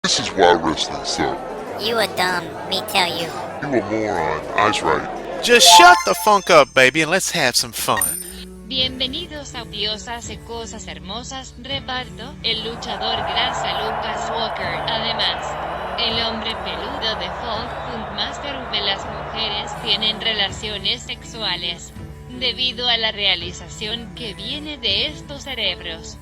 This is why wrestling sucks. You a dumb, me tell you. You a moron. I's right. Just shut the funk up, baby, and let's have some fun. Bienvenidos a Diosas y Cosas Hermosas, reparto, el luchador grasa Luke Walker. Además, el hombre peludo de Funkmaster V. Las mujeres tienen relaciones sexuales, debido a la realización que viene de estos cerebros.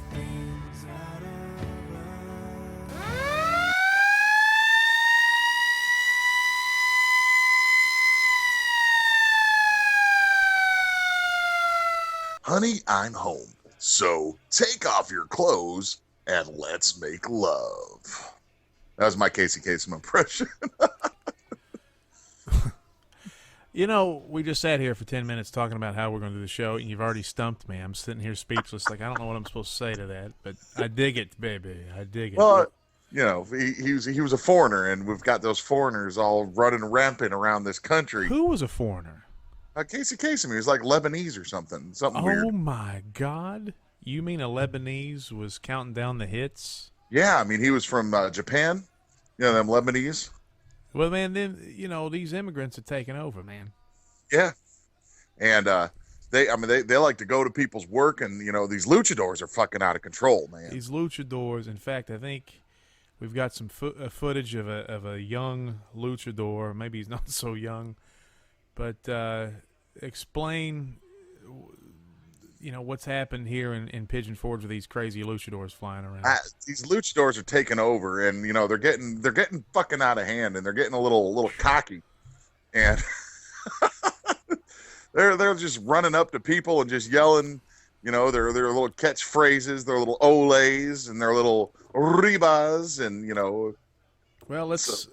Honey, I'm home. So take off your clothes and let's make love. That was my Casey Kasem impression. You know, we just sat here for 10 minutes talking about how we're going to do the show, and you've already stumped me. I'm sitting here speechless, like I don't know what I'm supposed to say to that, but I dig it, baby. I dig it. Well, you know, he was a foreigner, and we've got those foreigners all running rampant around this country. Who was a foreigner? Casey Kasem, he was like Lebanese or something weird. Oh my God! You mean a Lebanese was counting down the hits? Yeah, I mean he was from Japan. You know them Lebanese. Well, man, then you know these immigrants are taking over, man. Yeah, and they like to go to people's work, and you know these luchadors are fucking out of control, man. These luchadors. In fact, I think we've got some footage of a young luchador. Maybe he's not so young. But explain, you know, what's happened here in Pigeon Forge with these crazy luchadors flying around. These luchadors are taking over, and you know they're getting fucking out of hand, and they're getting a little cocky, and they're just running up to people and just yelling, you know, their little catchphrases, their little oles, and their little ribas, and you know. Well, let's.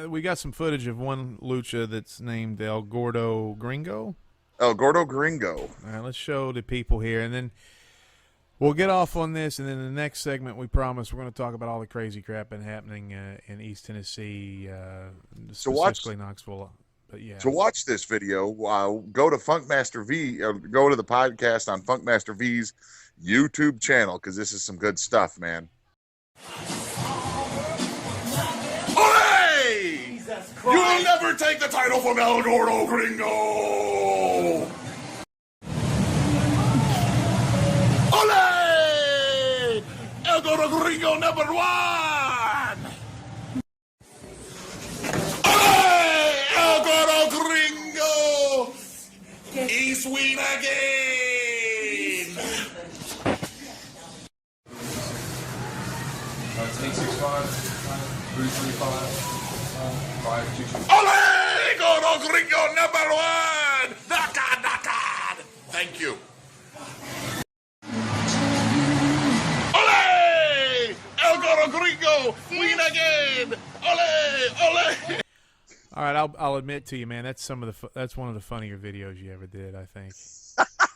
We got some footage of one lucha that's named El Gordo Gringo. El Gordo Gringo. All right, let's show the people here, and then we'll get off on this, and then in the next segment, we promise we're going to talk about all the crazy crap been happening in East Tennessee, specifically Knoxville. But yeah. To watch this video, go to Funkmaster V, go to the podcast on Funkmaster V's YouTube channel, because this is some good stuff, man. You will never take the title from El Gordo Gringo! Ole! El Gordo Gringo number one! Ole! El Gordo Gringo! He's win again! 1065, 335. Ole! Gordo Gringo number one! Knock-on! Thank you. Ole! El Gordo Gringo! Win again! Ole! All right, I'll admit to you, man. That's that's one of the funnier videos you ever did, I think.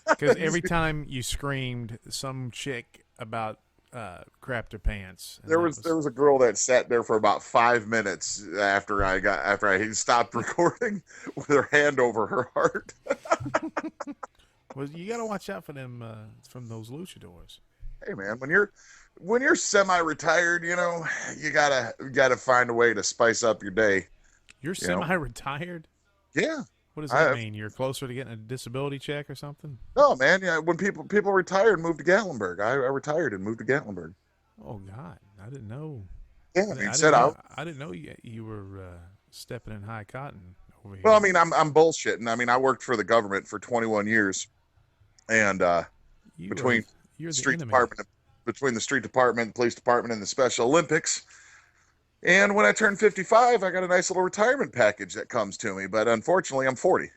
Because every time you screamed, some chick about crapped her pants. There was a girl that sat there for about 5 minutes after I stopped recording with her hand over her heart. Well, you got to watch out for them from those luchadors. Hey man, when you're semi-retired, you know, you gotta find a way to spice up your day. You're semi-retired? Yeah. What does that mean? You're closer to getting a disability check or something? No, man. Yeah, when people retire and move to Gatlinburg, I retired and moved to Gatlinburg. Oh God, I didn't know. Yeah, I didn't know you were stepping in high cotton over here. Well, I mean, I'm bullshitting. I mean, I worked for the government for 21 years, and between the street department, police department, and the Special Olympics. And when I turned 55, I got a nice little retirement package that comes to me. But unfortunately, I'm 40.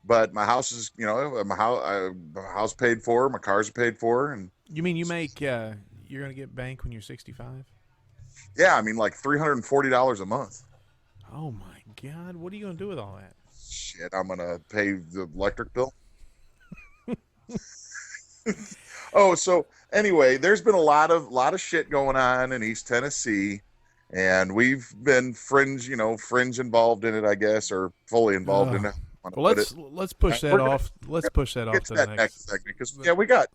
But my house is, you know, my house paid for, my cars are paid for, and you mean you make you're gonna get bank when you're 65? Yeah, I mean like $340 a month. Oh my God, what are you gonna do with all that? Shit, I'm gonna pay the electric bill. Oh, so anyway, there's been a lot of shit going on in East Tennessee. And we've been fringe involved in it, I guess, or fully involved in it. Well, let's push that off. Let's push that off to the next segment because we got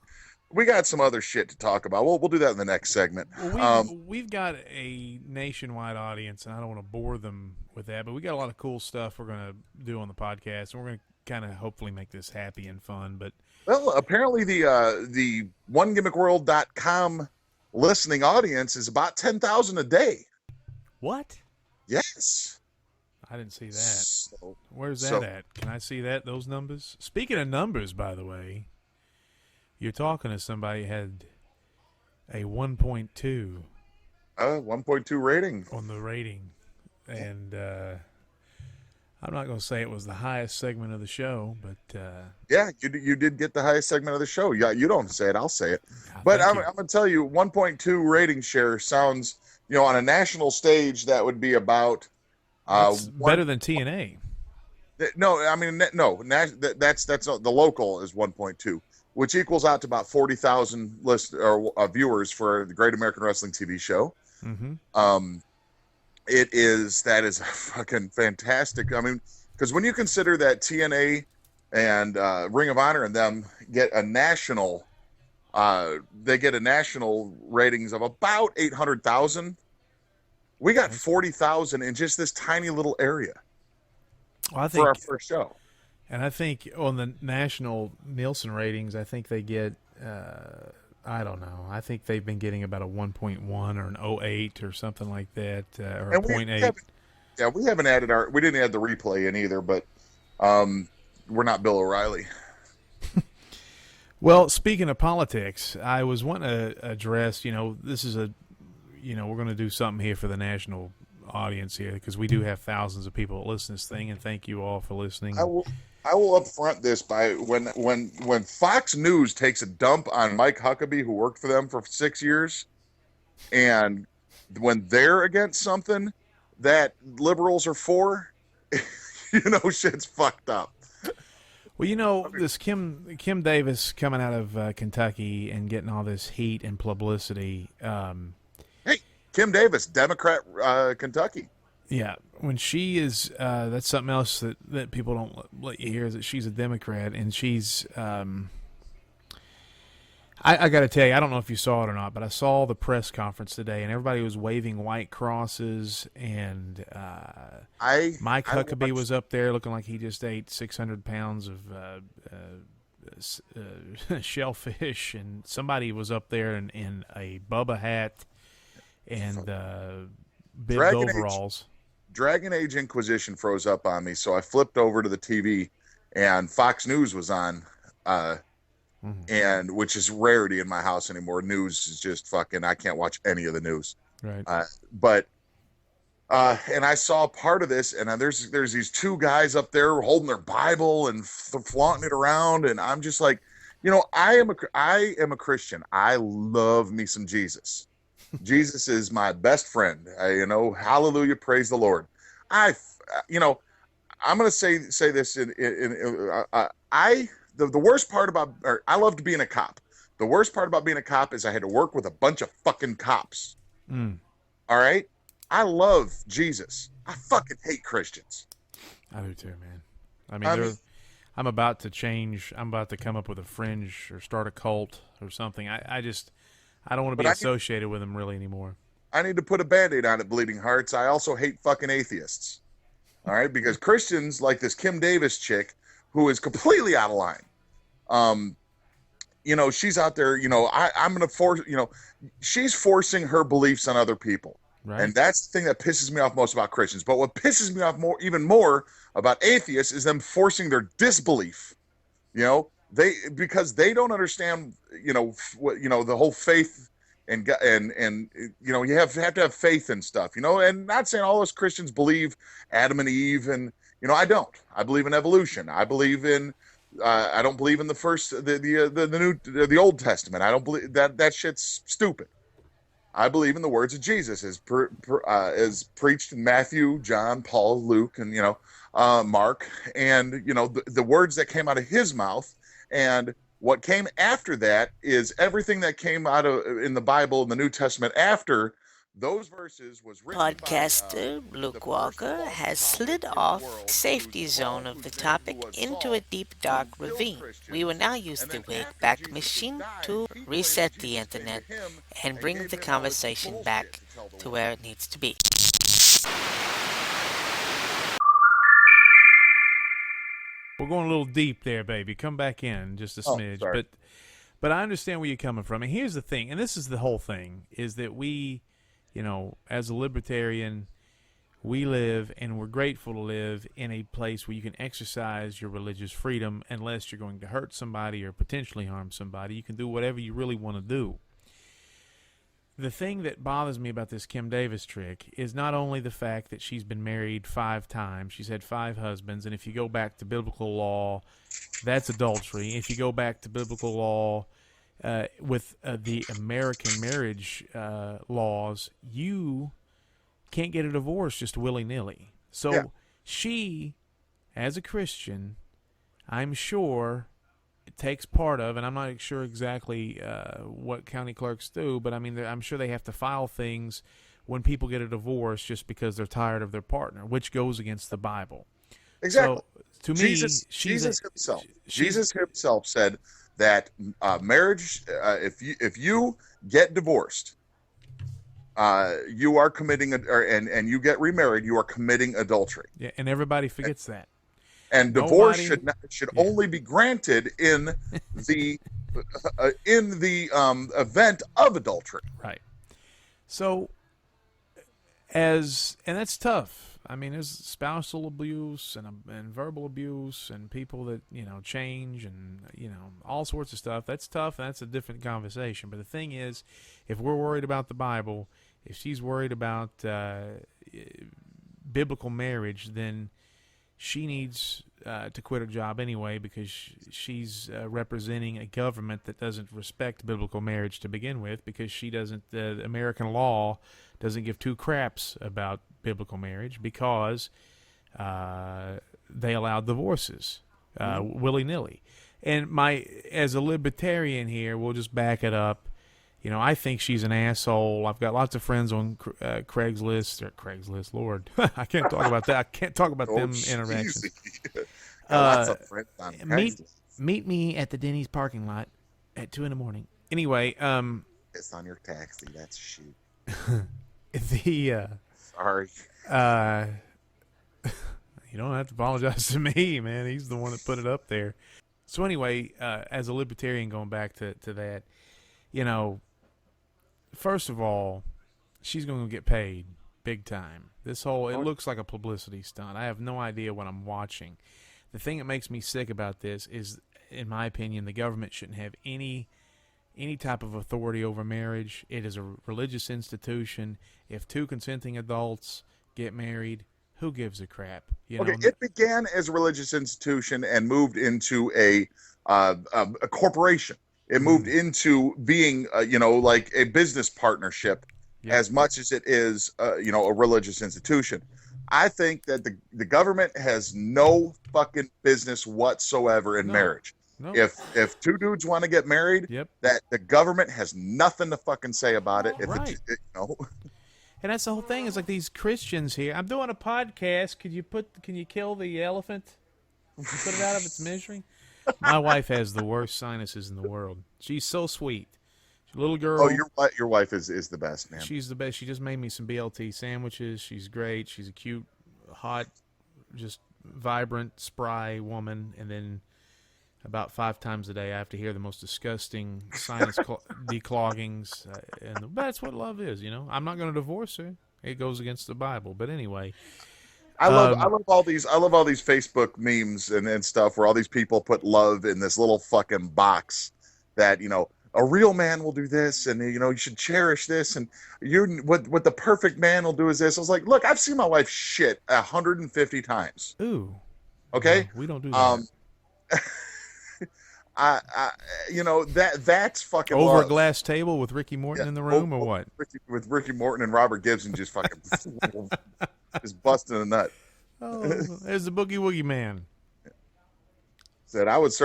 we got some other shit to talk about. We'll do that in the next segment. Well, we've got a nationwide audience, and I don't want to bore them with that, but we got a lot of cool stuff we're going to do on the podcast, and we're going to kind of hopefully make this happy and fun. But well, apparently the onegimmickworld.com listening audience is about 10,000 a day. What? Yes. I didn't see that. Where's that at? Can I see that? Those numbers? Speaking of numbers, by the way, you're talking to somebody who had a 1.2. 1.2 rating. On the rating. And I'm not going to say it was the highest segment of the show, but... yeah, you did get the highest segment of the show. Yeah, you don't say it, I'll say it. But I'm going to tell you, 1.2 rating share sounds, on a national stage, that would be about... better than TNA. No, I mean, no. That's not, the local is 1.2, which equals out to about 40,000 viewers for the Great American Wrestling TV show. Mm-hmm. That is fucking fantastic. I mean, because when you consider that TNA and Ring of Honor and them get a national, ratings of about 800,000. We got 40,000 in just this tiny little area for our first show. And I think on the national Nielsen ratings, I think they get, I don't know. I think they've been getting about a 1.1 or an 0.8 or something like that, or a 0.8. Yeah, we haven't added we didn't add the replay in either, but we're not Bill O'Reilly. Well, speaking of politics, I was wanting to address, this is we're going to do something here for the national audience here because we do have thousands of people that listen to this thing, and thank you all for listening. I will upfront this by when Fox News takes a dump on Mike Huckabee, who worked for them for 6 years, and when they're against something that liberals are for, shit's fucked up. Well, this Kim Davis coming out of Kentucky and getting all this heat and publicity. Hey, Kim Davis, Democrat, Kentucky. Yeah, when she is, that's something else that people don't let you hear, is that she's a Democrat, and she's, I got to tell you, I don't know if you saw it or not, but I saw the press conference today, and everybody was waving white crosses, and Mike Huckabee was up there looking like he just ate 600 pounds of shellfish, and somebody was up there in a Bubba hat and big overalls. Dragon Age Inquisition froze up on me, so I flipped over to the TV, and Fox News was on, and which is rarity in my house anymore. News is just fucking, I can't watch any of the news. Right. And I saw part of this, and there's these two guys up there holding their Bible and flaunting it around, and I'm just like, I am a Christian. I love me some Jesus. Jesus is my best friend. Hallelujah, praise the Lord. I'm going to say this the worst part about, I loved being a cop. The worst part about being a cop is I had to work with a bunch of fucking cops. All right? I love Jesus. I fucking hate Christians. I do too, man. I mean, I'm about to change. I'm about to come up with a fringe or start a cult or something. I don't want to be associated with them really anymore. I need to put a Band-Aid on it, Bleeding Hearts. I also hate fucking atheists. All right? Because Christians, like this Kim Davis chick, who is completely out of line. She's out there, I'm going to force, she's forcing her beliefs on other people. Right. And that's the thing that pisses me off most about Christians. But what pisses me off even more about atheists is them forcing their disbelief. Because they don't understand, the whole faith and you have to have faith and stuff, and not saying all those Christians believe Adam and Eve, and I don't. I believe in evolution. I believe in I don't believe in the Old Testament. I don't believe that shit's stupid. I believe in the words of Jesus as preached in Matthew, John, Paul, Luke, and Mark, and the words that came out of his mouth. And what came after that is everything that came out of in the Bible in the New Testament after those verses was written Podcaster by, Luke Walker has slid off safety zone of the topic into a deep dark ravine. We will now use the Wake-Back machine to reset the internet and bring the conversation back to where it needs to be. We're going a little deep there, baby. Come back in just a smidge. Sorry. But I understand where you're coming from. And here's the thing, and this is the whole thing, is that we, as a libertarian, we live, and we're grateful to live in a place where you can exercise your religious freedom unless you're going to hurt somebody or potentially harm somebody. You can do whatever you really want to do. The thing that bothers me about this Kim Davis trick is not only the fact that she's been married 5 times, she's had 5 husbands, and if you go back to biblical law, that's adultery. If you go back to biblical law with the American marriage laws, you can't get a divorce just willy-nilly. So she, as a Christian, I'm sure it takes part of, and I'm not sure exactly what county clerks do, but I mean, I'm sure they have to file things when people get a divorce just because they're tired of their partner, which goes against the Bible. Exactly. So, to me, Jesus himself said that marriage, if you get divorced, you are committing, and you get remarried, you are committing adultery. Yeah, and everybody forgets that. And divorce should only be granted in the event of adultery. Right. So, and that's tough. I mean, there's spousal abuse and verbal abuse and people that change and all sorts of stuff. That's tough, and that's a different conversation. But the thing is, if we're worried about the Bible, if she's worried about biblical marriage, then she needs to quit her job anyway, because she's representing a government that doesn't respect biblical marriage to begin with, because she doesn't. American law doesn't give 2 craps about biblical marriage because they allow divorces willy-nilly. And as a libertarian here, we'll just back it up. I think she's an asshole. I've got lots of friends on Craigslist. Lord, I can't talk about that. I can't talk about them interactions. Lots of friends on Craigslist. Meet me at the Denny's parking lot at 2 a.m. Anyway, it's on your taxi. That's shoot. Sorry. You don't have to apologize to me, man. He's the one that put it up there. So anyway, as a libertarian, going back to that, first of all, she's going to get paid big time. It looks like a publicity stunt. I have no idea what I'm watching. The thing that makes me sick about this is, in my opinion, the government shouldn't have any type of authority over marriage. It is a religious institution. If 2 consenting adults get married, who gives a crap? It began as a religious institution and moved into a corporation. It moved into being, like a business partnership, as much as it is, a religious institution. I think that the government has no fucking business whatsoever in marriage. No. If 2 dudes want to get married, that the government has nothing to fucking say about it. Right. And that's the whole thing. Is like these Christians here. I'm doing a podcast. Can you kill the elephant? Put it out of its misery. My wife has the worst sinuses in the world. She's so sweet. She's a little girl. Oh, your wife is the best, man. She's the best. She just made me some BLT sandwiches. She's great. She's a cute, hot, just vibrant, spry woman. And then about 5 times a day, I have to hear the most disgusting sinus decloggings. And that's what love is, I'm not going to divorce her. It goes against the Bible. But anyway. I love all these Facebook memes and stuff where all these people put love in this little fucking box that, a real man will do this, and you should cherish this, and what the perfect man will do is this. I was like, look, I've seen my wife shit 150 times. Ooh. Okay? No, we don't do that. That's fucking over love. A glass table with Ricky Morton in the room, or what? With Ricky Morton and Robert Gibson just fucking just busting a nut. Oh, there's the Boogie Woogie Man. Said I was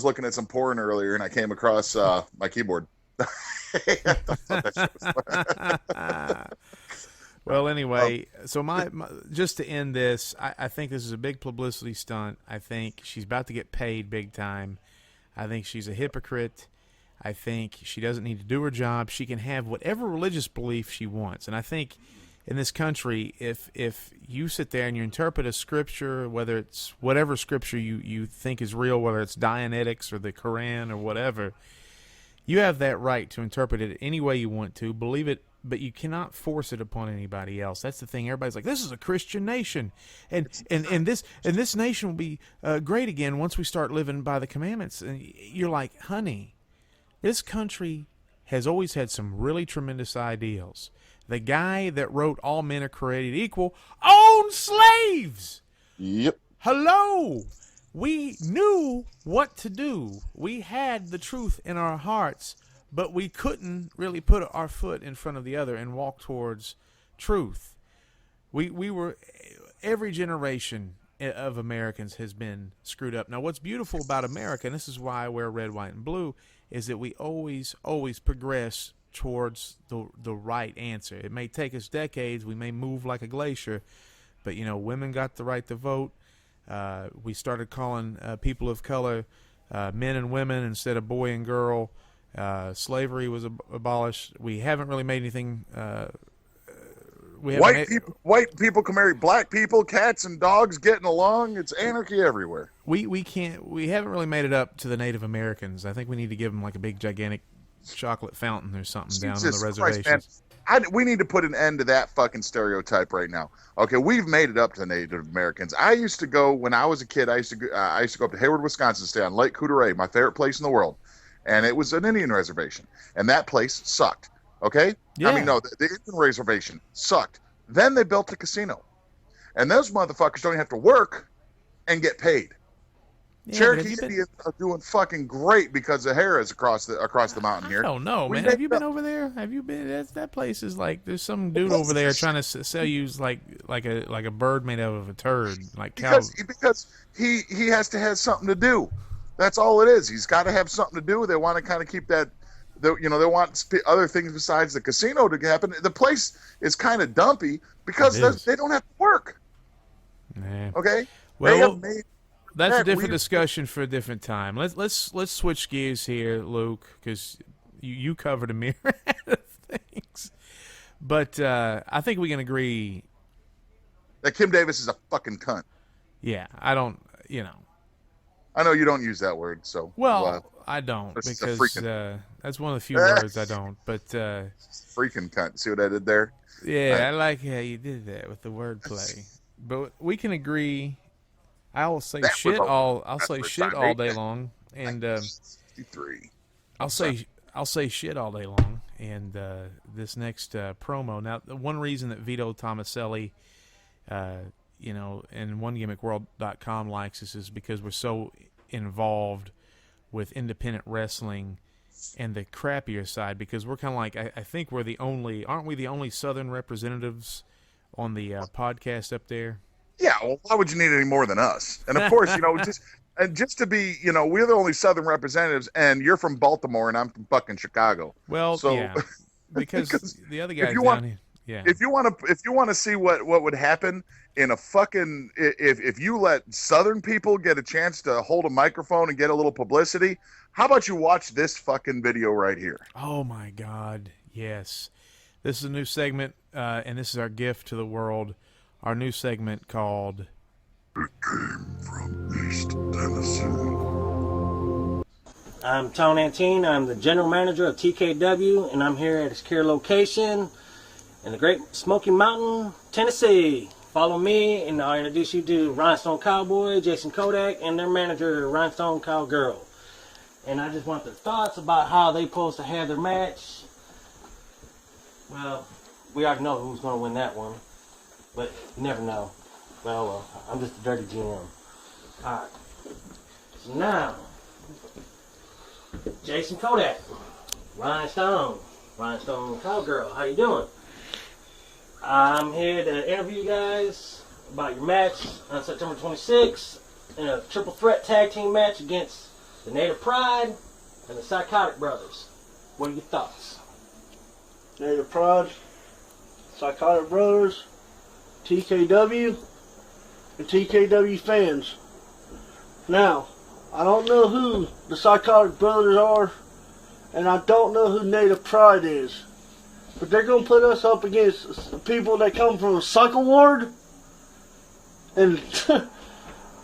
looking at some porn earlier, and I came across my keyboard. Well, anyway, so my just to end this, I think this is a big publicity stunt. I think she's about to get paid big time. I think she's a hypocrite. I think she doesn't need to do her job. She can have whatever religious belief she wants. And I think in this country, if you sit there and you interpret a scripture, whether it's whatever scripture you think is real, whether it's Dianetics or the Quran or whatever, you have that right to interpret it any way you want to, believe it, but you cannot force it upon anybody else. That's the thing. Everybody's like, this is a Christian nation, and this nation will be great again once we start living by the commandments. And you're like, honey, this country has always had some really tremendous ideals. The guy that wrote All Men Are Created Equal owned slaves. Yep. Hello. We knew what to do. We had the truth in our hearts, but we couldn't really put our foot in front of the other and walk towards truth. We were, every generation of Americans has been screwed up. Now, what's beautiful about America, and this is why I wear red, white, and blue, is that we always progress towards the right answer. It may take us decades. We may move like a glacier, but, women got the right to vote. We started calling people of color men and women instead of boy and girl. Slavery was abolished. We haven't really made anything. White people can marry black people. Cats and dogs getting along. It's anarchy everywhere. We haven't really made it up to the Native Americans. I think we need to give them like a big gigantic chocolate fountain or something down on the reservations. Christ, we need to put an end to that fucking stereotype right now. Okay, we've made it up to the Native Americans. I used to go when I was a kid. I used to go up to Hayward, Wisconsin, stay on Lake Coudray, my favorite place in the world, and it was an Indian reservation, and that place sucked. Okay, yeah. I mean, no, the Indian reservation sucked. Then they built a casino, and those motherfuckers don't even have to work and get paid. Yeah, Cherokee Indians are doing fucking great because the hair is across the mountain here. I don't know, man. Have you been over there? Have you been? That place is like there's some dude over there trying to sell you like a bird made out of a turd, like because he has to have something to do. That's all it is. He's got to have something to do. They want to kind of keep that. They want other things besides the casino to happen. The place is kind of dumpy because they don't have to work. Nah. Okay. Well. That's a different discussion for a different time. Let's switch gears here, Luke, because you covered a myriad of things. But I think we can agree that Kim Davis is a fucking cunt. Yeah, I don't. I know you don't use that word, so. Well, I don't because that's one of the few words I don't. But freaking cunt. See what I did there? Yeah, I like how you did that with the wordplay. But we can agree. I'll say shit all day long, and I'll say shit all day long. And this next promo. Now, the one reason that Vito Tomaselli, and OneGimmickWorld.com likes us is because we're so involved with independent wrestling and the crappier side. Because we're kind of like I think we're aren't we the only Southern representatives on the podcast up there? Yeah, well, why would you need any more than us? And of course, just to be, we're the only Southern representatives, and you're from Baltimore, and I'm from fucking Chicago. Well, so, yeah, because the other guys down here. Yeah. If you want to see what would happen in a fucking if you let Southern people get a chance to hold a microphone and get a little publicity, how about you watch this fucking video right here? Oh my God, yes, this is a new segment, and this is our gift to the world. Our new segment called It Came from East Tennessee. I'm Tone Antine. I'm the general manager of TKW, and I'm here at a secure location in the Great Smoky Mountain, Tennessee. Follow me, and I'll introduce you to Rhinestone Cowboy, Jason Kodak, and their manager, Rhinestone Cowgirl. And I just want their thoughts about how they supposed to have their match. Well, we already know who's going to win that one. But you never know. Well, I'm just a dirty GM. Alright. So now, Jason Kodak, Rhinestone Cowgirl, how you doing? I'm here to interview you guys about your match on September 26th in a triple threat tag team match against the Native Pride and the Psychotic Brothers. What are your thoughts? Native Pride, Psychotic Brothers, TKW, and TKW fans. Now, I don't know who the Psychotic Brothers are, and I don't know who Native Pride is. But they're going to put us up against people that come from a Psycho Ward. And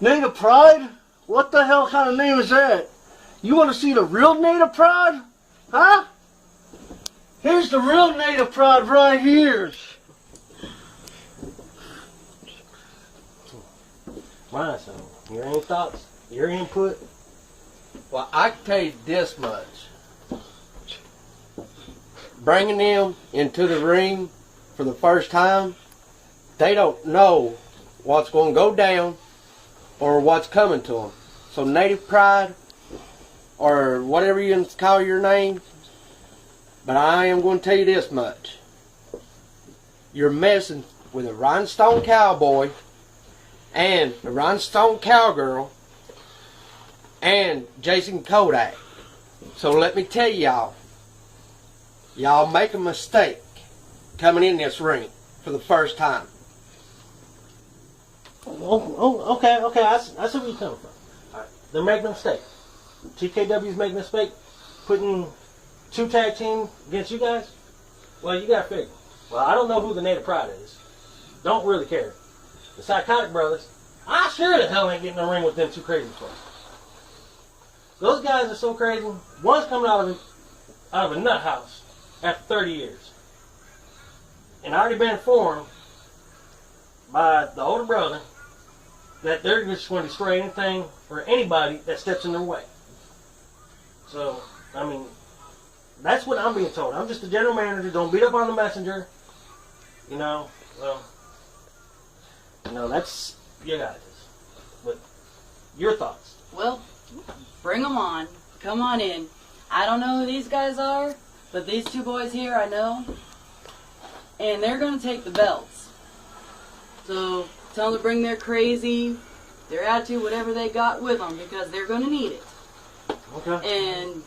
Native Pride? What the hell kind of name is that? You want to see the real Native Pride? Huh? Here's the real Native Pride right here. Rhinestone, your any thoughts? Your input? Well, I can tell you this much. Bringing them into the ring for the first time, they don't know what's going to go down or what's coming to them. So Native Pride, or whatever you call your name, but I am going to tell you this much. You're messing with a Rhinestone Cowboy and a Rhinestone Cowgirl and Jason Kodak. So let me tell y'all, y'all make a mistake coming in this ring for the first time. Okay, I see where you're coming from. All right. They're making a mistake. TKW's making a mistake, putting 2 tag teams against you guys. Well, you got to figure. Well, I don't know who the Native Pride is. Don't really care. The Psychotic Brothers, I sure the hell ain't getting in the ring with them 2 crazy folks. Those guys are so crazy. One's coming out of a nut house after 30 years. And I already been informed by the older brother that they're just going to destroy anything or anybody that steps in their way. So, I mean, that's what I'm being told. I'm just the general manager. Don't beat up on the messenger. You know, well, that's you guys. But your thoughts? Well, bring them on. Come on in. I don't know who these guys are, but these 2 boys here I know. And they're going to take the belts. So tell them to bring their crazy, their attitude, whatever they got with them, because they're going to need it. Okay. And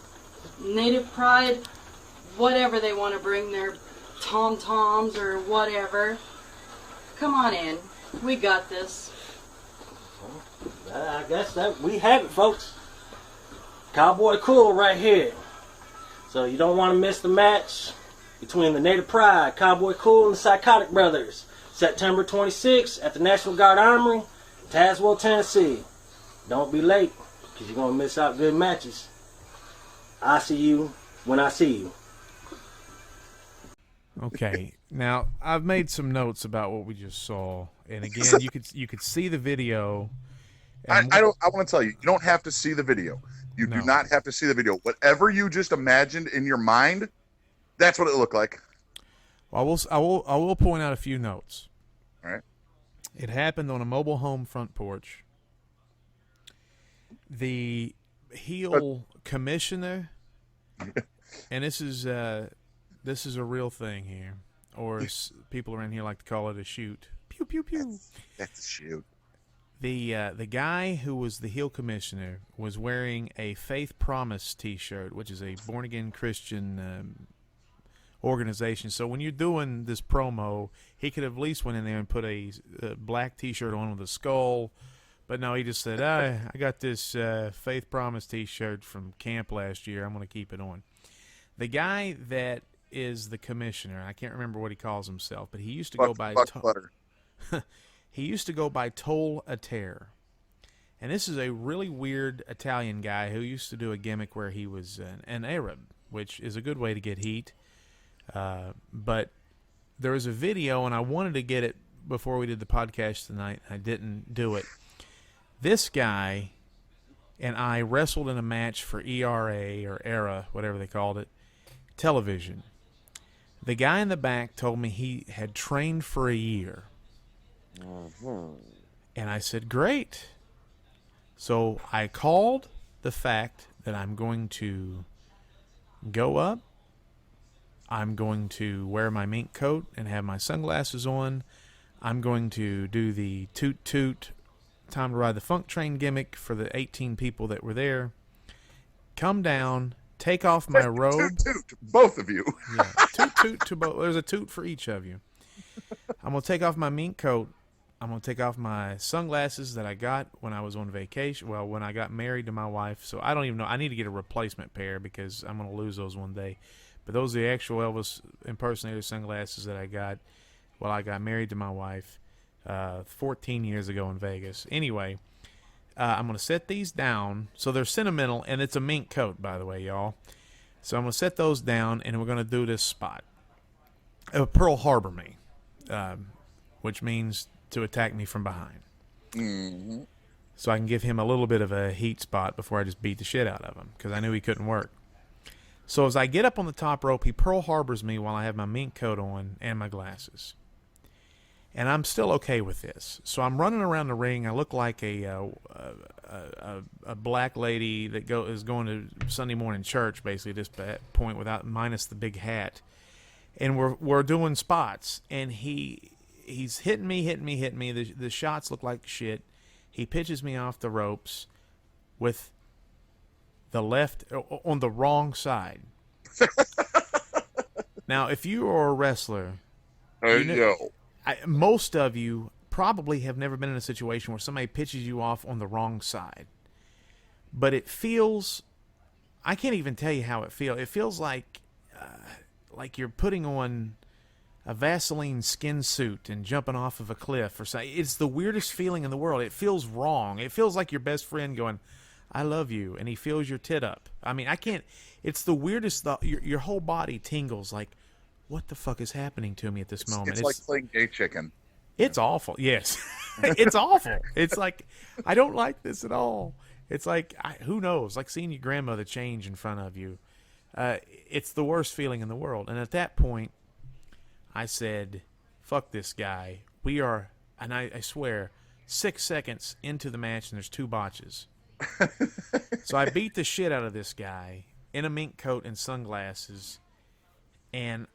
Native Pride, whatever they want to bring, their tom-toms or whatever. Come on in. We got this. I guess that we have it, folks. Cowboy Cool right here. So you don't want to miss the match between the Native Pride, Cowboy Cool, and the Psychotic Brothers. September 26th at the National Guard Armory, Tazewell, Tennessee. Don't be late, because you're going to miss out good matches. I see you when I see you. Okay, now I've made some notes about what we just saw, and again, you could see the video. I want to tell you, you don't have to see the video. You do not have to see the video. Whatever you just imagined in your mind, that's what it looked like. Well, I will point out a few notes. All right. It happened on a mobile home front porch. The heel commissioner, and this is a real thing here, or as people around here like to call it, a shoot. Pew pew pew. That's a shoot. The guy who was the heel commissioner was wearing a Faith Promise T-shirt, which is a born again Christian organization. So when you're doing this promo, he could have at least went in there and put a black T-shirt on with a skull, but no, he just said, I got this Faith Promise T-shirt from camp last year. I'm going to keep it on. The guy that is the commissioner, I can't remember what he calls himself, but he used to go by he used to go by Toll a Tear. And this is a really weird Italian guy who used to do a gimmick where he was an Arab, which is a good way to get heat. But there was a video, and I wanted to get it before we did the podcast tonight. I didn't do it. This guy and I wrestled in a match for ERA, whatever they called it, television. The guy in the back told me he had trained for a year. And I said, great. So I called the fact that I'm going to go up. I'm going to wear my mink coat and have my sunglasses on. I'm going to do the toot toot, time to ride the funk train gimmick for the 18 people that were there. Come down, take off my robe. Toot, both of you. Yeah, toot to both. There's a toot for each of you. I'm going to take off my mink coat. I'm going to take off my sunglasses that I got when I was on vacation. Well, when I got married to my wife. So I don't even know. I need to get a replacement pair because I'm going to lose those one day. But those are the actual Elvis impersonator sunglasses that I got while I got married to my wife 14 years ago in Vegas. Anyway, I'm going to set these down. So they're sentimental, and it's a mink coat, by the way, y'all. So I'm going to set those down, and we're going to do this spot. Pearl Harbor me, which means to attack me from behind. Mm-hmm. So I can give him a little bit of a heat spot before I just beat the shit out of him, because I knew he couldn't work. So as I get up on the top rope, he Pearl Harbors me while I have my mink coat on and my glasses. And I'm still okay with this. So I'm running around the ring. I look like a black lady that is going to Sunday morning church, basically, at this point, minus the big hat. And we're doing spots, and he's hitting me. The shots look like shit. He pitches me off the ropes with the left on the wrong side. Now, if you are a wrestler, most of you probably have never been in a situation where somebody pitches you off on the wrong side. But it feels, I can't even tell you how it feels. It feels like you're putting on a Vaseline skin suit and jumping off of a cliff or something. It's the weirdest feeling in the world. It feels wrong. It feels like your best friend going, I love you, and he feels your tit up. I mean, I can't, it's the weirdest thought. Your whole body tingles like, what the fuck is happening to me at this moment? It's like playing gay chicken. It's awful. Yes. It's awful. It's like, I don't like this at all. It's like, who knows? Like seeing your grandmother change in front of you. It's the worst feeling in the world. And at that point, I said, fuck this guy. We are, and I swear, 6 seconds into the match and there's 2 botches. So I beat the shit out of this guy in a mink coat and sunglasses. And,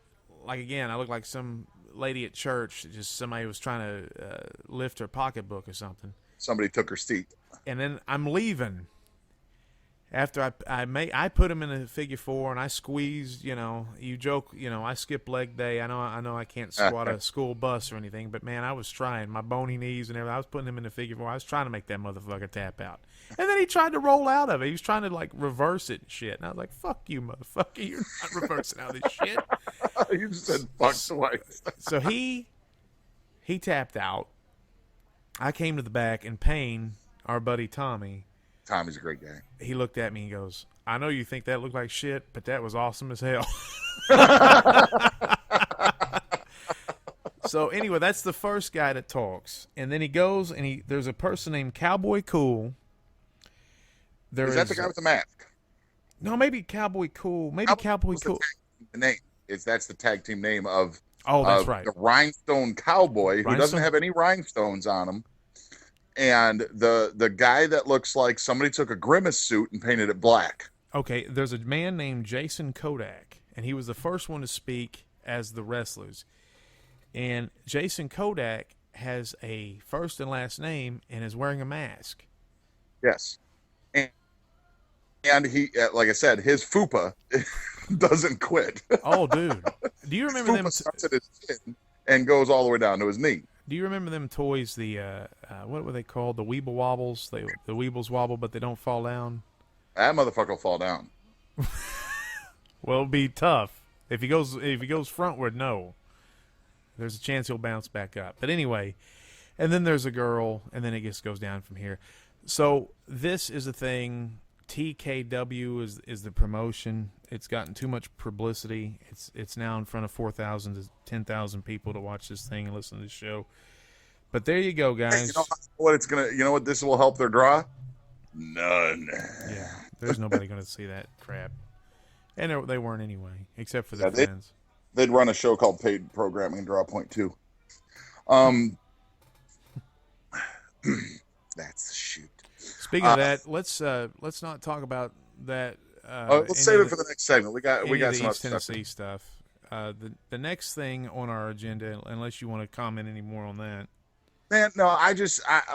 like, again, I look like some lady at church, just somebody was trying to lift her pocketbook or something. Somebody took her seat. And then I'm leaving. After I put him in a figure 4 and I squeezed, you joke, I skipped leg day. I know I can't squat a school bus or anything, but man, I was trying. My bony knees and everything. I was putting him in a figure 4. I was trying to make that motherfucker tap out. And then he tried to roll out of it. He was trying to like reverse it and shit. And I was like, fuck you, motherfucker. You're not reversing out of this shit. You said fuck twice. So he tapped out. I came to the back, and Payne, our buddy Tommy's a great guy. He looked at me and goes, I know you think that looked like shit, but that was awesome as hell. So anyway, that's the first guy that talks. And then he goes, and there's a person named Cowboy Cool. Is that the guy with the mask? No, maybe Cowboy Cool. Maybe Cowboy Cool. The name that's the tag team name of. Oh, that's right. The Rhinestone Cowboy, who doesn't have any rhinestones on him. And the guy that looks like somebody took a Grimace suit and painted it black. Okay, there's a man named Jason Kodak, and he was the first one to speak as the wrestlers. And Jason Kodak has a first and last name and is wearing a mask. Yes. And he, like I said, his fupa doesn't quit. Oh, dude. Do you remember them? Starts at his chin and goes all the way down to his knee. Do you remember them toys, the, what were they called? The Weeble Wobbles? The Weebles wobble, but they don't fall down? That motherfucker will fall down. Well, it'll be tough. If he goes frontward, no. There's a chance he'll bounce back up. But anyway, and then there's a girl, and then it just goes down from here. So this is a thing. TKW is the promotion. It's gotten too much publicity. It's now in front of 4,000 to 10,000 people to watch this thing and listen to this show. But there you go, guys. Hey, you know what this will help their draw? None. Yeah, there's nobody going to see that crap. And they weren't anyway, except for their fans. They'd run a show called Paid Programming and draw point 2. That's the shoot. Speaking of that, let's not talk about that. Let's save it for the next segment. We got some East Tennessee stuff. The next thing on our agenda, unless you want to comment any more on that. Man, no,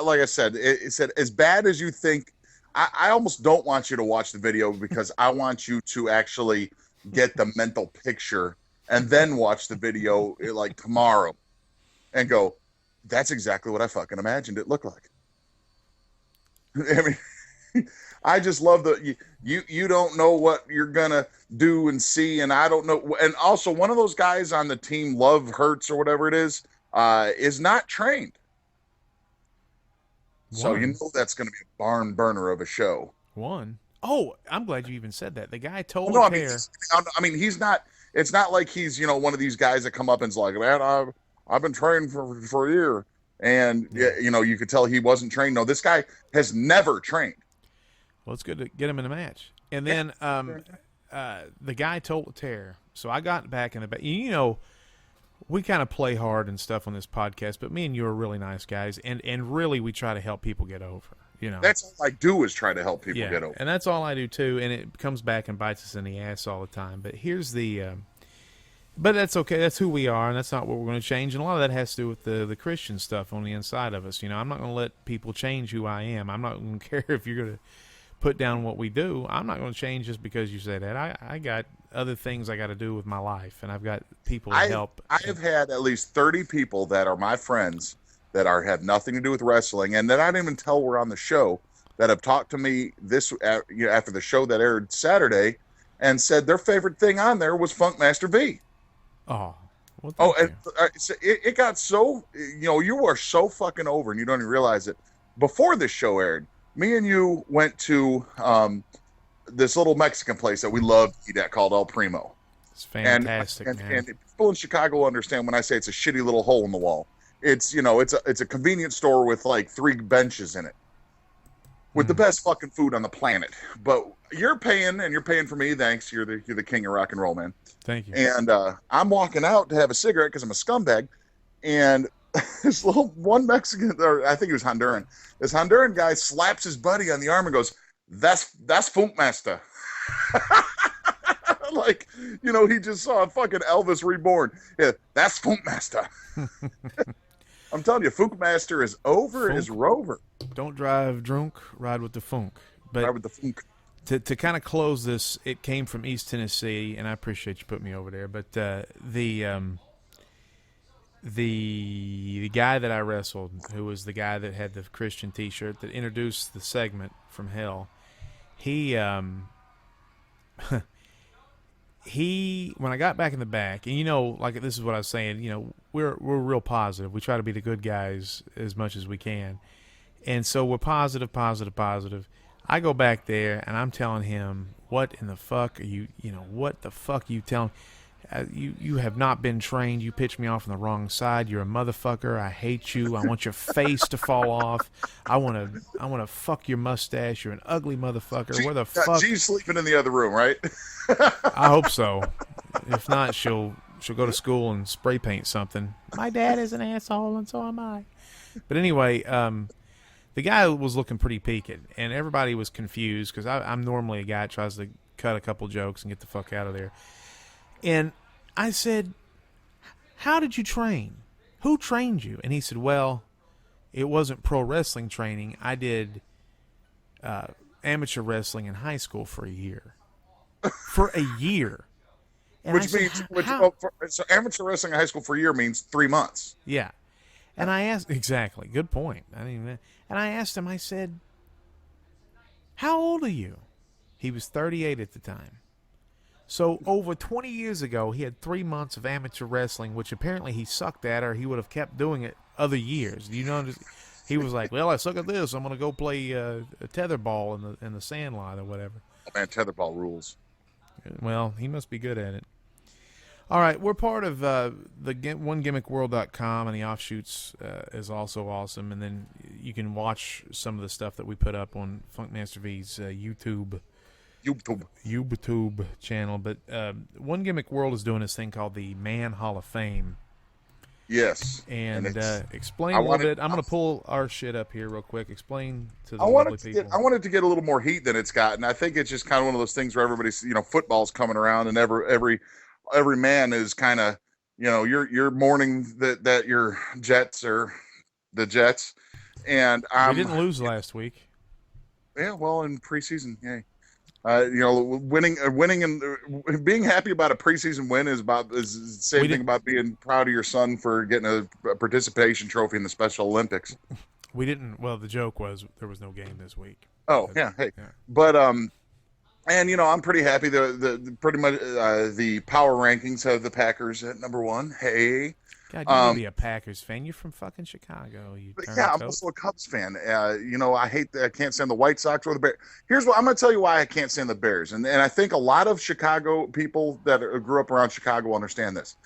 like I said, it said as bad as you think I almost don't want you to watch the video because I want you to actually get the mental picture and then watch the video like tomorrow and go, that's exactly what I fucking imagined it looked like. I mean, I just love you don't know what you're gonna do and see, and I don't know. And also, one of those guys on the team, Love Hurts or whatever it is not trained. So you know that's going to be a barn burner of a show. Oh, I'm glad you even said that. The guy told Tear. I mean, he's not. It's not like he's one of these guys that come up and's like, man, I've been training for a year, and you could tell he wasn't trained. No, this guy has never trained. Well, it's good to get him in a match. And then the guy told Tear. So I got back in the back. We kind of play hard and stuff on this podcast, but me and you are really nice guys, and really we try to help people get over. That's all I do is try to help people get over. And that's all I do too, and it comes back and bites us in the ass all the time. But here's the, but that's okay. That's who we are, and that's not what we're going to change. And a lot of that has to do with the Christian stuff on the inside of us. I'm not going to let people change who I am. I'm not going to care if you're going to put down what we do. I'm not going to change just because you say that. I got other things I got to do with my life, and I've got people to help. I have had at least 30 people that are my friends that have nothing to do with wrestling, and that I didn't even tell were on the show, that have talked to me after the show that aired Saturday, and said their favorite thing on there was Funkmaster V. Oh, well, and it got so you are so fucking over, and you don't even realize it. Before this show aired, me and you went to this little Mexican place that we love to eat at called El Primo. It's fantastic, and people in Chicago understand when I say it's a shitty little hole in the wall. It's it's a convenience store with like 3 benches in it, with the best fucking food on the planet. But you're paying for me. Thanks, you're the king of rock and roll, man. Thank you. And I'm walking out to have a cigarette because I'm a scumbag, and this little one Mexican, or I think he was Honduran. This Honduran guy slaps his buddy on the arm and goes, "That's Funkmaster." Like, he just saw a fucking Elvis reborn. Yeah, that's Funkmaster. I'm telling you, Funkmaster is over as Rover. Don't drive drunk, ride with the Funk. But ride with the Funk. To kind of close this, it came from East Tennessee, and I appreciate you putting me over there. But the guy that I wrestled, who was the guy that had the Christian T-shirt that introduced the segment from Hell, he when I got back in the back, and like this is what I was saying, we're real positive. We try to be the good guys as much as we can, and so we're positive. I go back there and I'm telling him, what in the fuck are you? What the fuck are you telling? You have not been trained. You pitched me off on the wrong side. You're a motherfucker. I hate you. I want your face to fall off. I want to fuck your mustache. You're an ugly motherfucker. Where the fuck? She's sleeping in the other room, right? I hope so. If not, she'll go to school and spray paint something. My dad is an asshole, and so am I. But anyway, the guy was looking pretty peaked, and everybody was confused because I'm normally a guy that tries to cut a couple jokes and get the fuck out of there. And I said, "How did you train? Who trained you?" And he said, "Well, it wasn't pro wrestling training. I did amateur wrestling in high school for a year." For a year. And so amateur wrestling in high school for a year means 3 months. Yeah. And I asked, exactly, good point. And I asked him, I said, "How old are you?" He was 38 at the time. So over 20 years ago, he had 3 months of amateur wrestling, which apparently he sucked at, or he would have kept doing it other years. He was like, "Well, I suck at this. I'm going to go play a tetherball in the sandlot or whatever." Oh, man, tetherball rules. Well, he must be good at it. All right, we're part of the OneGimmickWorld.com, and the offshoots is also awesome. And then you can watch some of the stuff that we put up on Funkmaster V's YouTube channel. But One Gimmick World is doing this thing called the Man Hall of Fame. Yes. And explain a little bit. I'm going to pull our shit up here real quick. Explain to the lovely people. I want it to get a little more heat than it's gotten. I think it's just kind of one of those things where everybody's, football's coming around, and every man is kind of, you're mourning that your Jets are the Jets. And we didn't lose last week. Yeah, well, in preseason, yay. Winning and being happy about a preseason win is the same thing about being proud of your son for getting a participation trophy in the Special Olympics. We didn't. Well, the joke was there was no game this week. Oh, yeah, hey, yeah. But and I'm pretty happy. The pretty much the power rankings have the Packers at number 1. Hey. God, you may be a Packers fan. You're from fucking Chicago. I'm also a Cubs fan. I can't stand the White Sox or the Bears. Here's what I'm going to tell you why I can't stand the Bears. And I think a lot of Chicago people that grew up around Chicago understand this.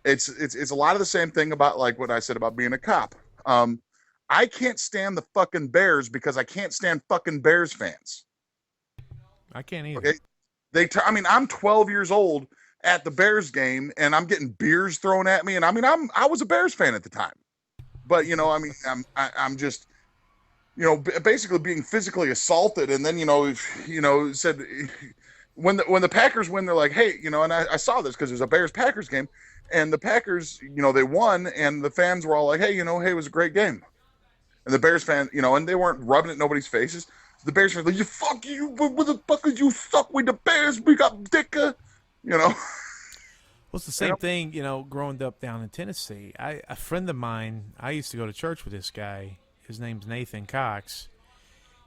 It's a lot of the same thing about like what I said about being a cop. I can't stand the fucking Bears because I can't stand fucking Bears fans. I can't either. Okay? I'm 12 years old at the Bears game, and I'm getting beers thrown at me, and I was a Bears fan at the time, but I'm just basically being physically assaulted, and then said when the Packers win, they're like, hey, and I saw this because there's a Bears Packers game, and the Packers they won, and the fans were all like, hey, hey, it was a great game, and the Bears fans and they weren't rubbing it in nobody's faces. The Bears fans were like, you what the fuck is you suck with the Bears? We got dicker. Well, it's the same thing, growing up down in Tennessee. A friend of mine, I used to go to church with this guy. His name's Nathan Cox.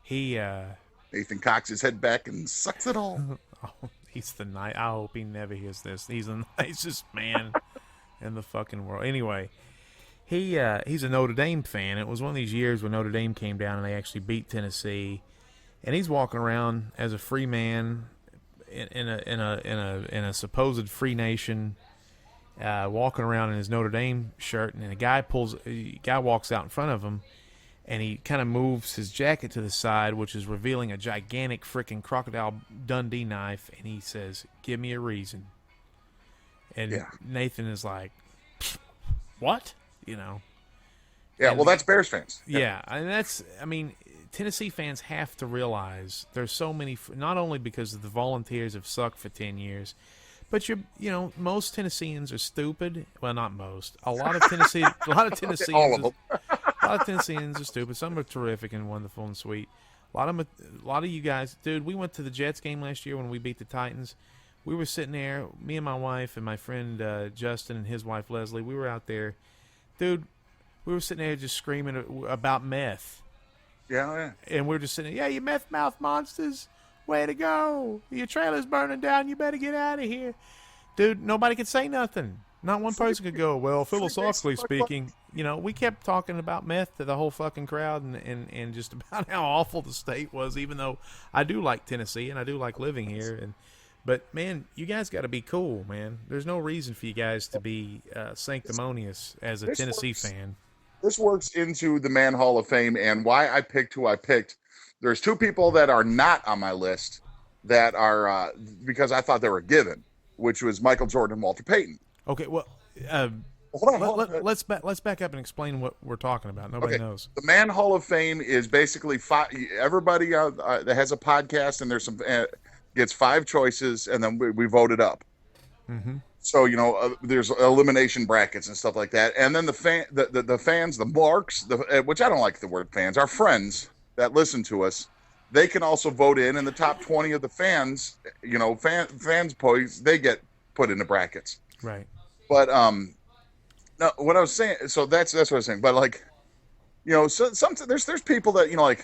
Nathan Cox is head back and sucks it all. Oh, he's the night. I hope he never hears this. He's the nicest man in the fucking world. Anyway, he's a Notre Dame fan. It was one of these years when Notre Dame came down and they actually beat Tennessee. And he's walking around as a free man in a supposed free nation, walking around in his Notre Dame shirt, and a guy walks out in front of him, and he kind of moves his jacket to the side, which is revealing a gigantic freaking Crocodile Dundee knife, and he says, "Give me a reason." And Nathan is like, "What?" Yeah, well, that's Bears fans. Yeah, and Tennessee fans have to realize there's so many, not only because the Volunteers have sucked for 10 years, but most Tennesseans are stupid. Well, not most. A lot of Tennesseans are stupid. Some are terrific and wonderful and sweet. A lot of you guys, dude, we went to the Jets game last year when we beat the Titans. We were sitting there, me and my wife and my friend Justin and his wife Leslie, we were out there. Dude, we were sitting there just screaming about meth. Yeah. And we're just sitting there, you meth mouth monsters, way to go. Your trailer's burning down, you better get out of here. Dude, nobody could say nothing. Not one person could go, well, philosophically speaking, we kept talking about meth to the whole fucking crowd and just about how awful the state was, even though I do like Tennessee and I do like living here. But, man, you guys got to be cool, man. There's no reason for you guys to be sanctimonious as a Tennessee fan. This works into the Man Hall of Fame and why I picked who I picked. There's 2 people that are not on my list that are because I thought they were given, which was Michael Jordan and Walter Payton. Okay, well, hold on. Let's back up and explain what we're talking about. Nobody knows. The Man Hall of Fame is basically everybody that has a podcast and there's some gets 5 choices and then we vote it up. Mm-hmm. So, there's elimination brackets and stuff like that. And then the fans, the marks, which I don't like the word fans, our friends that listen to us, they can also vote in the top 20 of the fans, fans points, they get put into brackets. Right. But, no, what I was saying, so that's what I was saying. But there's people that,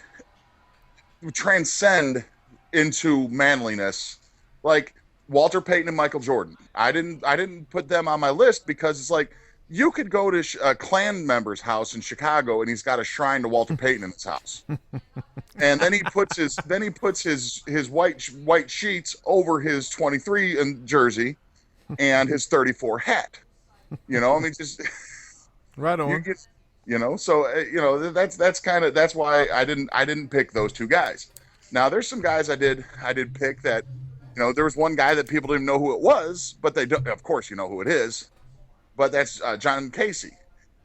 transcend into manliness. Like, Walter Payton and Michael Jordan. I didn't put them on my list because it's like you could go to a Klan member's house in Chicago and he's got a shrine to Walter Payton in his house, and then he puts his white sheets over his 23 jersey and his 34 hat. Just right on. That's why I didn't pick those 2 guys. Now there's some guys I did pick that. There was one guy that people didn't know who it was, but they don't. Of course, you know who it is. But that's John Casey.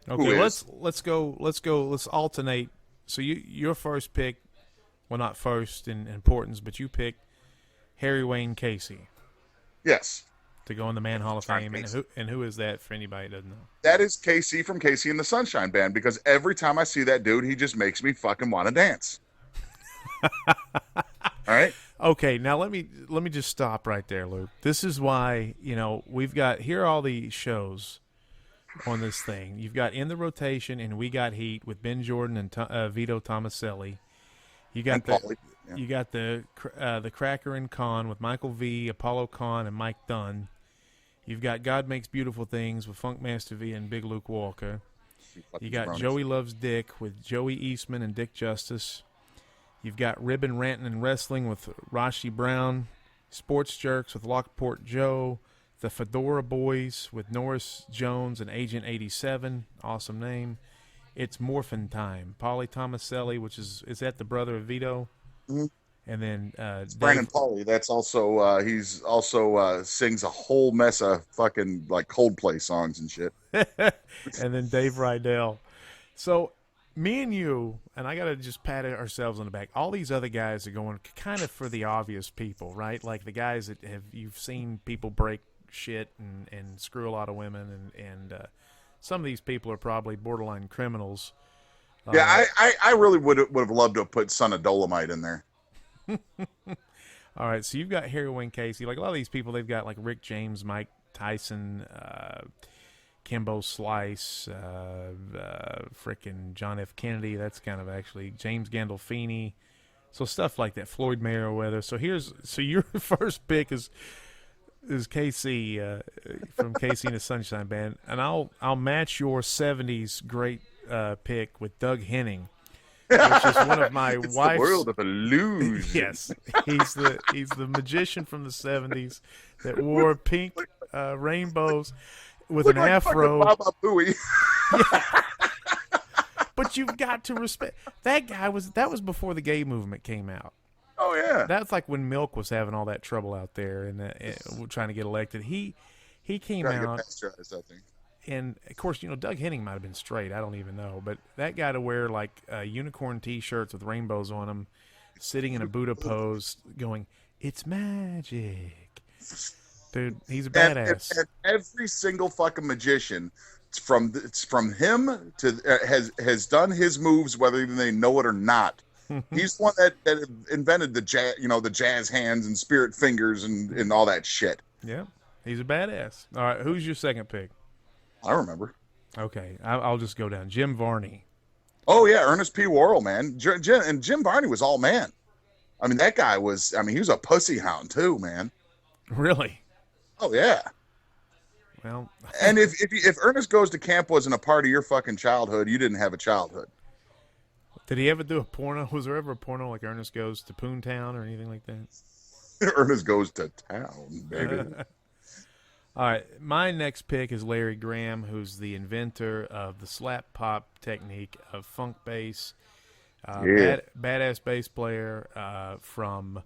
Okay, let's go. Let's alternate. So your first pick, well, not first in importance, but you picked Harry Wayne Casey. Yes. To go in the Man Hall of Fame, and who is that for anybody that doesn't know? That is Casey from Casey and the Sunshine Band. Because every time I see that dude, he just makes me fucking want to dance. All right. Okay, now let me just stop right there, Luke. This is why, we've got here are all the shows on this thing. You've got In the Rotation and We Got Heat with Ben Jordan and Vito Tomaselli. You got you got the Cracker and Con with Michael V, Apollo Con, and Mike Dunn. You've got God Makes Beautiful Things with Funkmaster V and Big Luke Walker. You got Joey Loves Dick with Joey Eastman and Dick Justice. You've got Ribbon Ranting and Wrestling with Rashi Brown. Sports Jerks with Lockport Joe. The Fedora Boys with Norris Jones and Agent 87. Awesome name. It's Morphin Time. Paulie Tomaselli, which is that the brother of Vito? Mm-hmm. And then Brandon Pauly. That's also he's also sings a whole mess of fucking like Coldplay songs and shit. And then Dave Rydell. So me and you, and I gotta just pat ourselves on the back. All these other guys are going kind of for the obvious people, right? Like the guys that you've seen people break shit and screw a lot of women, and some of these people are probably borderline criminals. Yeah, I really would have loved to have put Son of Dolomite in there. All right, so you've got Harry Wayne Casey. Like a lot of these people, they've got like Rick James, Mike Tyson, Kimbo Slice, frickin' John F. Kennedy. That's kind of actually James Gandolfini. So stuff like that. Floyd Mayweather. So your first pick is Casey from Casey and the Sunshine Band, and I'll match your '70s great pick with Doug Henning, which is one of my wife's. The world of illusion. Yes, he's the magician from the '70s that wore pink rainbows with an afro. Baba Booey. Yeah. But you've got to respect that guy. That was before the gay movement came out. Oh yeah, that's like when Milk was having all that trouble out there and trying to get elected. He came out, pasteurized, I think. And of course, Doug Henning might have been straight. I don't even know, but that guy to wear like unicorn T-shirts with rainbows on them, sitting in a Buddha pose, going, "It's magic." Dude, he's a badass. And every single fucking magician, it's from him to has done his moves, whether they know it or not. He's the one that invented the jazz, the jazz hands and spirit fingers and all that shit. Yeah, he's a badass. All right, who's your second pick? I remember. Okay, I'll just go down. Jim Varney. Oh yeah, Ernest P. Worrell, man. Jim Varney was all man. I mean, that guy was. I mean, he was a pussy hound too, man. Really? Oh yeah. Well, and if Ernest Goes to Camp wasn't a part of your fucking childhood, you didn't have a childhood. Did he ever do a porno? Was there ever a porno like Ernest Goes to Poontown or anything like that? Ernest Goes to Town, baby. All right, my next pick is Larry Graham, who's the inventor of the slap pop technique of funk bass. Badass bass player from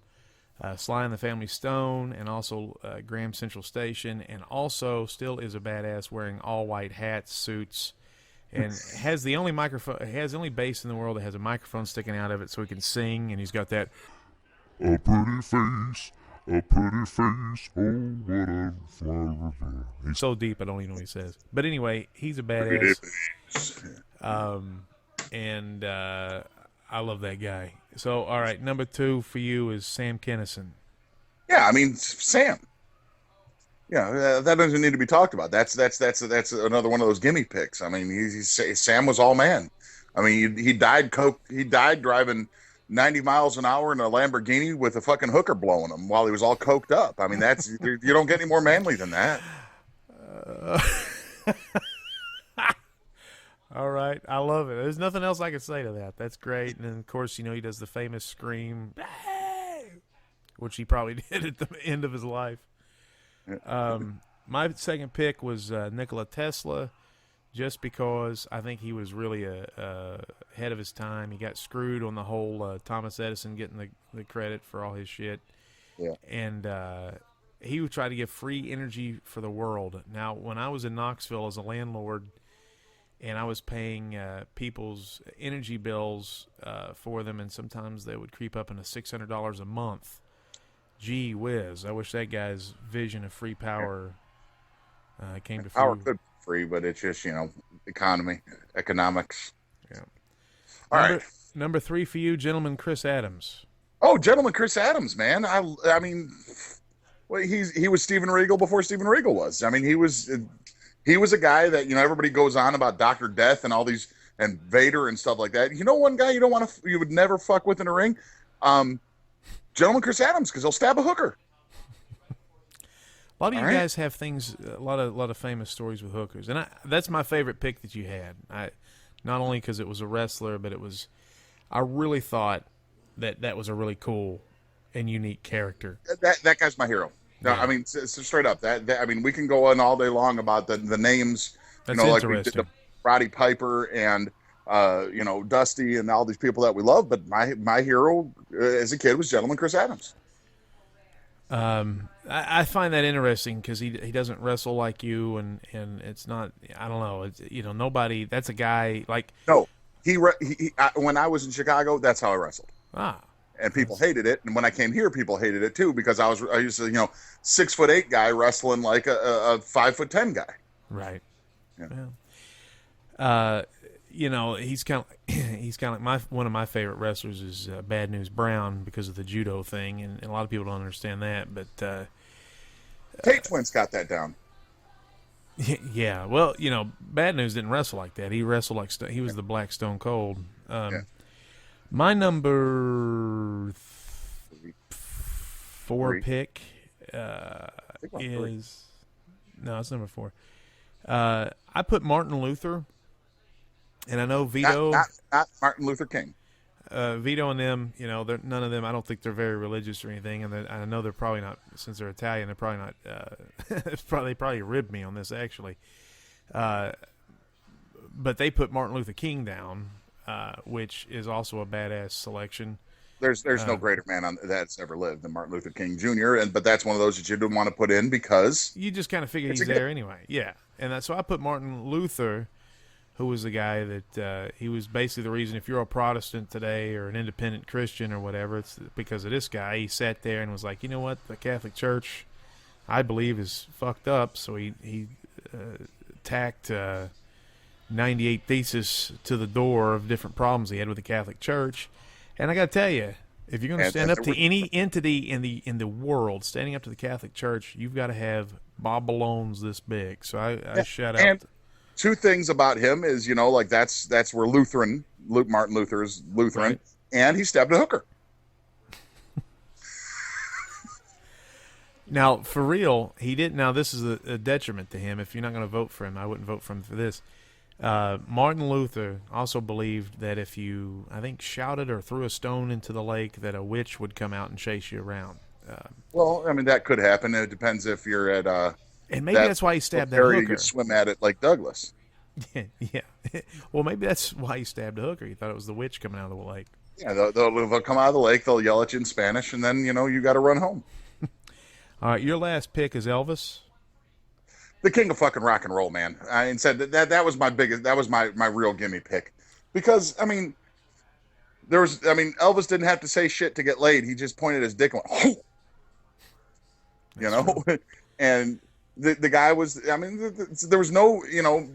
Sly and the Family Stone, and also Graham Central Station, and also still is a badass wearing all white hats, suits. And has the only bass in the world that has a microphone sticking out of it so he can sing, and he's got that a pretty face, oh what a flower. He's so deep I don't even know what he says. But anyway, he's a badass. And I love that guy. So all right, number 2 for you is Sam Kinison. Yeah, I mean Sam. Yeah, that doesn't need to be talked about. That's another one of those gimme picks. I mean, Sam was all man. I mean, he died driving 90 miles an hour in a Lamborghini with a fucking hooker blowing him while he was all coked up. I mean, you don't get any more manly than that. All right, I love it. There's nothing else I can say to that. That's great. And then of course, he does the famous scream, which he probably did at the end of his life. My second pick was Nikola Tesla, just because I think he was really ahead of his time. He got screwed on the whole Thomas Edison getting the credit for all his shit. Yeah. And he would try to give free energy for the world. Now, when I was in Knoxville as a landlord and I was paying people's energy bills for them, and sometimes they would creep up into $600 a month. Gee whiz, I wish that guy's vision of free power came to power fruition. could be free, but it's just, economics. Yeah. All right. Number 3 for you, gentlemen, Chris Adams. Oh, Gentleman Chris Adams, man. I mean, well, he was Steven Regal before Steven Regal was. I mean, he was a guy that, everybody goes on about Dr. Death and all these and Vader and stuff like that. You know, one guy you would never fuck with in a ring, Gentleman Chris Adams, because he'll stab a hooker. A lot of you guys have things, a lot of famous stories with hookers, and that's my favorite pick that you had. Not only because it was a wrestler, but I really thought that was a really cool and unique character. That guy's my hero. No, yeah. I mean, straight up. That I mean, we can go on all day long about the names. That's like we did the Roddy Piper and Dusty and all these people that we love. But my hero as a kid was Gentleman Chris Adams. I find that interesting because he doesn't wrestle like you, and it's not, I don't know, it's, nobody. That's a guy like when I was in Chicago, that's how I wrestled. And people hated it, and when I came here, people hated it too because I used to 6'8" guy wrestling like a 5'10" guy. Right. Yeah. He's kind of like one of my favorite wrestlers is Bad News Brown because of the judo thing, and a lot of people don't understand that. But Tate Twins got that down. Yeah, well, Bad News didn't wrestle like that. He wrestled like he was the Black Stone Cold. My number 4 pick is it's number 4. I put Martin Luther. And I know Vito, not Martin Luther King. Vito and them, none of them. I don't think they're very religious or anything, and I know they're probably not. Since they're Italian, they're probably not. They probably ribbed me on this actually. But they put Martin Luther King down, which is also a badass selection. There's no greater man that's ever lived than Martin Luther King Jr. But that's one of those that you didn't want to put in because you just kind of figured he's there anyway. Yeah, and so I put Martin Luther, who was the guy that he was basically the reason if you're a Protestant today or an independent Christian or whatever, it's because of this guy. He sat there and was like, you know what, the Catholic Church, I believe, is fucked up. So he tacked 98 theses to the door of different problems he had with the Catholic Church. And I got to tell you, if you're going to stand up to any entity in the world, standing up to the Catholic Church, you've got to have Bob Ballones this big. So I shout out. Two things about him is, that's where Martin Luther is Lutheran, right. And he stabbed a hooker. Now, for real, he didn't. Now, this is a detriment to him. If you're not going to vote for him, I wouldn't vote for him for this. Martin Luther also believed that if you, I think, shouted or threw a stone into the lake, that a witch would come out and chase you around. Well, I mean, that could happen. It depends if you're at and maybe that's why he stabbed that hooker. You could swim at it like Douglas. Yeah. Well, maybe that's why he stabbed a hooker. He thought it was the witch coming out of the lake. Yeah, they'll come out of the lake, they'll yell at you in Spanish, and then, you got to run home. All right, your last pick is Elvis. The king of fucking rock and roll, man. I said that was my biggest, that was my real gimme pick. Because, Elvis didn't have to say shit to get laid. He just pointed his dick and went, and the guy was, there was no,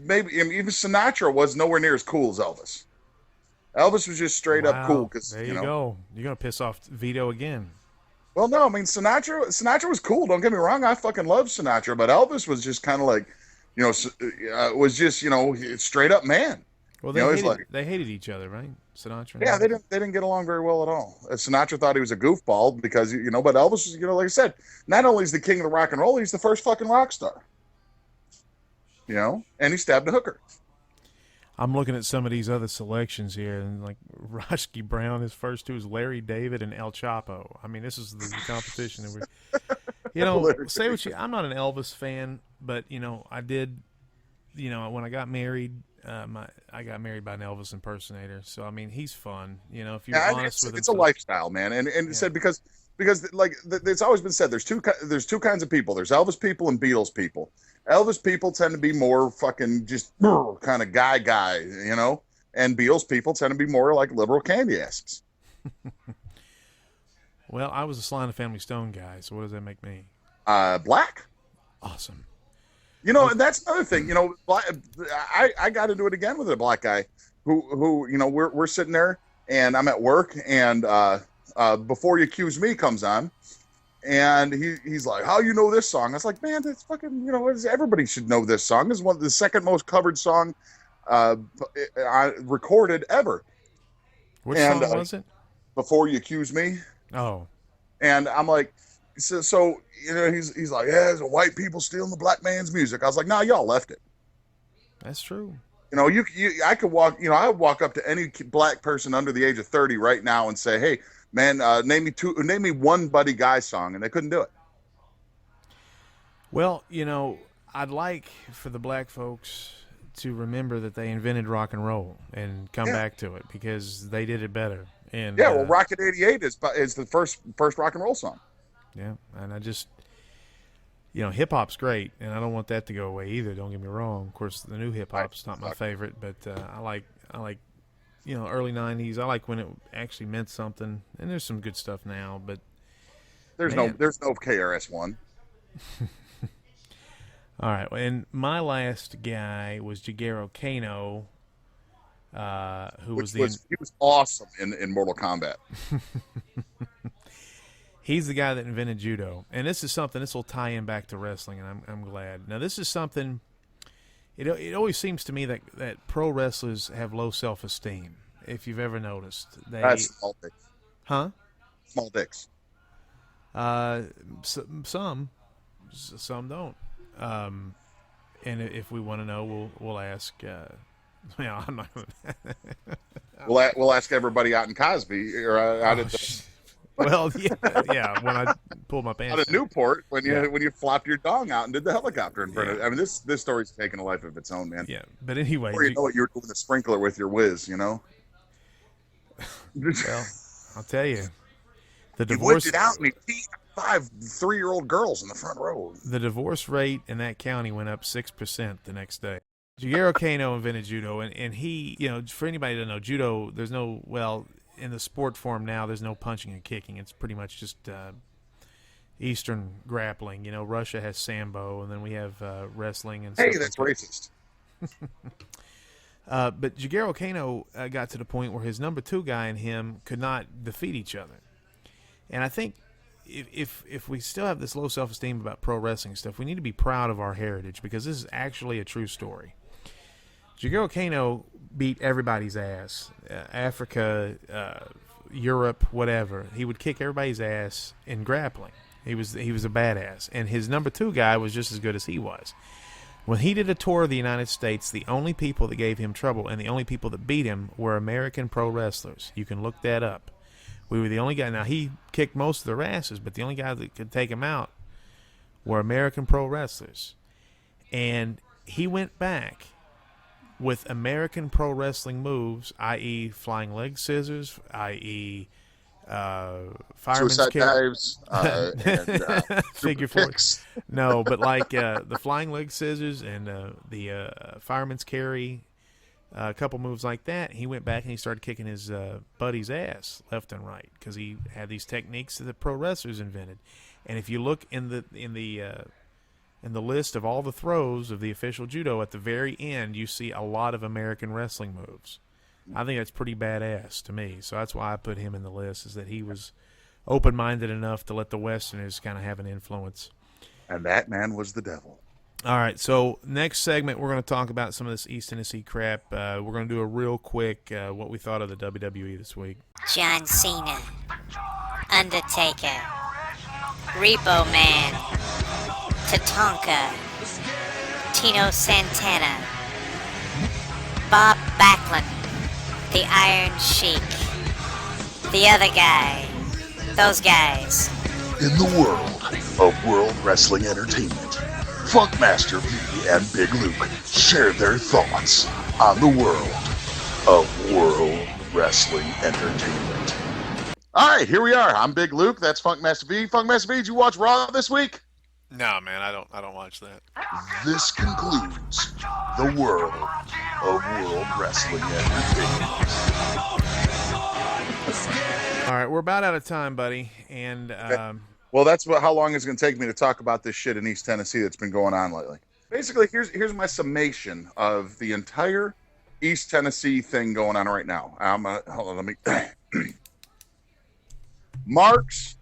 maybe even Sinatra was nowhere near as cool as Elvis. Elvis was just straight up cool. Cause, there you go. You're going to piss off Vito again. Well, no, Sinatra was cool. Don't get me wrong. I fucking love Sinatra, but Elvis was just kind of like, was just, straight up man. Well, they hated each other, right? Sinatra. Yeah, they didn't get along very well at all. Sinatra thought he was a goofball because, but Elvis was, like I said, not only is the king of the rock and roll, he's the first fucking rock star. And he stabbed a hooker. I'm looking at some of these other selections here, and like Roski Brown, his first two is Larry David and El Chapo. I mean, this is the competition that we're, say what you, I'm not an Elvis fan, but I did, when I got married, I got married by an Elvis impersonator. So, he's fun, if you're honest with him. It's a lifestyle, man. And it said, because like it's always been said, there's two kinds of people. There's Elvis people and Beatles people. Elvis people tend to be more fucking just kind of guy, and Beatles people tend to be more like liberal candy asses. Well, I was a Sly and the Family Stone guy, so what does that make me? Black. Awesome. And that's another thing. I got into it again with a black guy who we're sitting there, and I'm at work, and Before You Accuse Me comes on, and he's like, "How you know this song?" I was like, "Man, that's fucking, everybody should know this song. This is one of the second most covered song recorded ever." Which song was it? Before You Accuse Me. Oh. And I'm like, so he's like, "Yeah, it's a white people stealing the black man's music." I was like, "Nah, y'all left it." That's true. I could walk, I would walk up to any black person under the age of 30 right now and say, "Hey, man, name me one Buddy Guy song," and they couldn't do it. Well, I'd like for the black folks to remember that they invented rock and roll and come back to it, because they did it better. And well, Rocket 88 is the first rock and roll song. Yeah, and I just, hip hop's great, and I don't want that to go away either. Don't get me wrong. Of course, the new hip hop's not my favorite, but I like early 90s. I like when it actually meant something, and there's some good stuff now, but there's no KRS-One. All right, and my last guy was Jigaro Kano, he was awesome in Mortal Kombat. He's the guy that invented judo, and this will tie in back to wrestling, and I'm glad. Now, this is something. It always seems to me that pro wrestlers have low self-esteem. If you've ever noticed, That's small dicks. Huh? Small dicks. Some don't. And if we want to know, we'll ask. I'm not gonna we'll ask everybody out in Cosby or out at the. Well, yeah. When I pulled my pants out of Newport, when you flopped your dong out and did the helicopter in front of it. I mean, this story's taking a life of its own, man. Yeah, but anyway, before you know it, you were doing the sprinkler with your whiz, Well, I'll tell you, the he divorce. whipped it out and he beat 5 3-year-old girls in the front row. The divorce rate in that county went up 6% the next day. Jigaro Kano invented judo, and he, for anybody to know, judo, there's no, in the sport form now, there's no punching and kicking. It's pretty much just Eastern grappling. Russia has sambo, and then we have wrestling. And hey, that's racist. But Jigaro Kano got to the point where his number 2 guy and him could not defeat each other. And I think if we still have this low self-esteem about pro wrestling stuff, we need to be proud of our heritage, because this is actually a true story. Jigaro Kano beat everybody's ass. Africa, Europe, whatever. He would kick everybody's ass in grappling. He was a badass. And his number 2 guy was just as good as he was. When he did a tour of the United States, the only people that gave him trouble and the only people that beat him were American pro wrestlers. You can look that up. We were the only guy. Now, he kicked most of their asses, but the only guy that could take him out were American pro wrestlers. And he went back with American pro wrestling moves, i.e. flying leg scissors, i.e. fireman's suicide carry. dives, and figure four. No, but like the flying leg scissors and the fireman's carry, a couple moves like that. He went back and he started kicking his buddy's ass left and right, because he had these techniques that the pro wrestlers invented. And if you look in the list of all the throws of the official judo, at the very end, you see a lot of American wrestling moves. I think that's pretty badass to me. So that's why I put him in the list, is that he was open-minded enough to let the Westerners kind of have an influence. And that man was the devil. All right, so next segment, we're going to talk about some of this East Tennessee crap. We're going to do a real quick what we thought of the WWE this week. John Cena, Undertaker, Repo Man, Tatanka, Tino Santana, Bob Backlund, the Iron Sheik, the other guy, those guys. In the world of World Wrestling Entertainment, Funkmaster V and Big Luke share their thoughts on the world of World Wrestling Entertainment. All right, here we are. I'm Big Luke. That's Funkmaster V. Funkmaster V, did you watch Raw this week? No, man, I don't watch that. This concludes the world of World Wrestling Entertainment. All right, we're about out of time, buddy. And well, that's how long it's going to take me to talk about this shit in East Tennessee that's been going on lately. Basically, here's my summation of the entire East Tennessee thing going on right now. Hold on, let me. Marks